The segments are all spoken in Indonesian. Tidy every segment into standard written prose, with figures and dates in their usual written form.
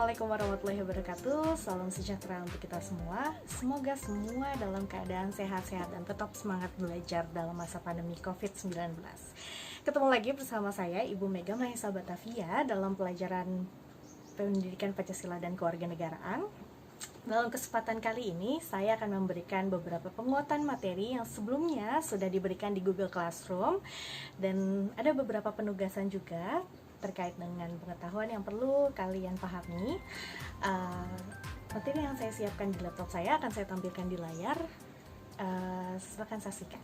Assalamualaikum warahmatullahi wabarakatuh. Salam sejahtera untuk kita semua. Semoga semua dalam keadaan sehat-sehat dan tetap semangat belajar dalam masa pandemi COVID-19. Ketemu lagi bersama saya Ibu Mega Mahesa Batavia dalam pelajaran Pendidikan Pancasila dan Kewarganegaraan. Dalam kesempatan kali ini, saya akan memberikan beberapa penguatan materi yang sebelumnya sudah diberikan di Google Classroom, dan ada beberapa penugasan juga terkait dengan pengetahuan yang perlu kalian pahami. Materi yang saya siapkan di laptop saya akan saya tampilkan di layar. Silakan saksikan.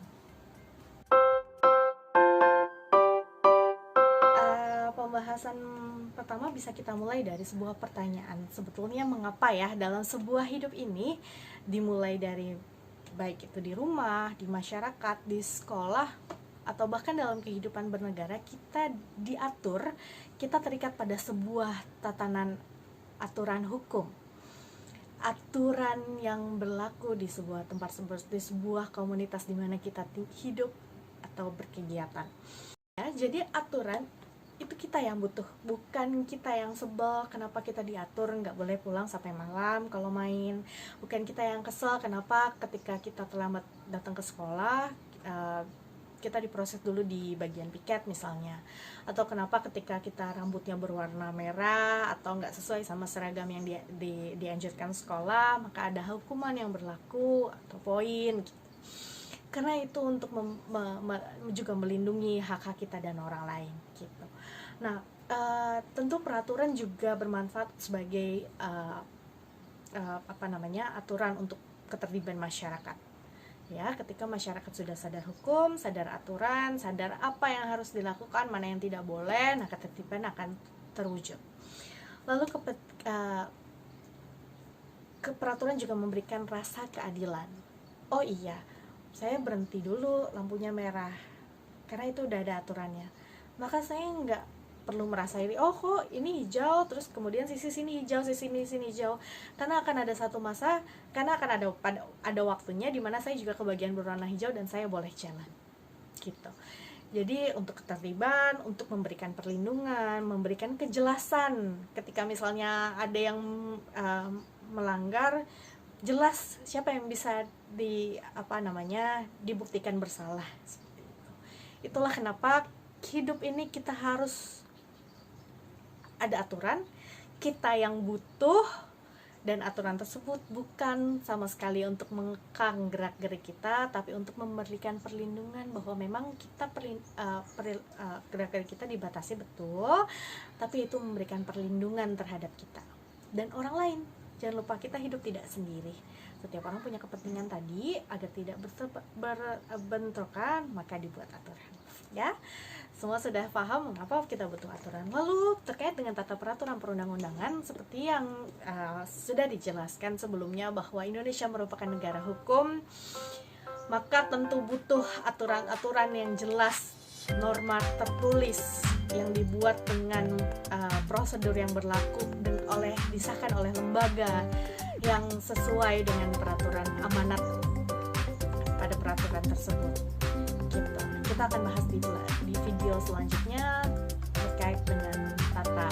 Pembahasan pertama bisa kita mulai dari sebuah pertanyaan. Sebetulnya mengapa ya dalam sebuah hidup ini dimulai dari baik itu di rumah, di masyarakat, di sekolah, atau bahkan dalam kehidupan bernegara, kita diatur, kita terikat pada sebuah tatanan aturan hukum, aturan yang berlaku di sebuah tempat, di sebuah komunitas di mana kita hidup atau berkegiatan. Ya, jadi aturan itu kita yang butuh, bukan kita yang sebel kenapa kita diatur nggak boleh pulang sampai malam kalau main, bukan kita yang kesel kenapa ketika kita terlambat datang ke sekolah kita diproses dulu di bagian piket misalnya, atau kenapa ketika kita rambutnya berwarna merah atau nggak sesuai sama seragam yang dianjurkan sekolah maka ada hukuman yang berlaku atau poin gitu. Karena itu untuk juga melindungi hak-hak kita dan orang lain gitu. Nah, tentu peraturan juga bermanfaat sebagai aturan untuk ketertiban masyarakat. Ya, ketika masyarakat sudah sadar hukum, sadar aturan, sadar apa yang harus dilakukan, mana yang tidak boleh, nah ketertiban akan terwujud. Lalu peraturan juga memberikan rasa keadilan. Oh iya, saya berhenti dulu lampunya merah karena itu udah ada aturannya, maka saya nggak perlu merasa iri, oh kok ini hijau terus kemudian sisi sini hijau, sisi sini hijau, karena akan ada satu masa, karena akan ada waktunya di mana saya juga kebagian berwarna hijau dan saya boleh jalan gitu. Jadi untuk ketertiban, untuk memberikan perlindungan, memberikan kejelasan ketika misalnya ada yang melanggar, jelas siapa yang bisa dibuktikan bersalah. Seperti itu. Itulah kenapa hidup ini kita harus ada aturan, kita yang butuh, dan aturan tersebut bukan sama sekali untuk mengekang gerak-gerik kita, tapi untuk memberikan perlindungan bahwa memang kita gerak-gerik kita dibatasi betul, tapi itu memberikan perlindungan terhadap kita dan orang lain. Jangan lupa kita hidup tidak sendiri. Setiap orang punya kepentingan tadi, agar tidak berbentrokan, maka dibuat aturan. Ya, semua sudah paham mengapa kita butuh aturan. Lalu terkait dengan tata peraturan perundang-undangan, seperti yang sudah dijelaskan sebelumnya bahwa Indonesia merupakan negara hukum, maka tentu butuh aturan-aturan yang jelas, norma tertulis yang dibuat dengan prosedur yang berlaku dan disahkan oleh lembaga yang sesuai dengan peraturan amanat pada peraturan tersebut. Kita akan bahas di video selanjutnya terkait dengan tata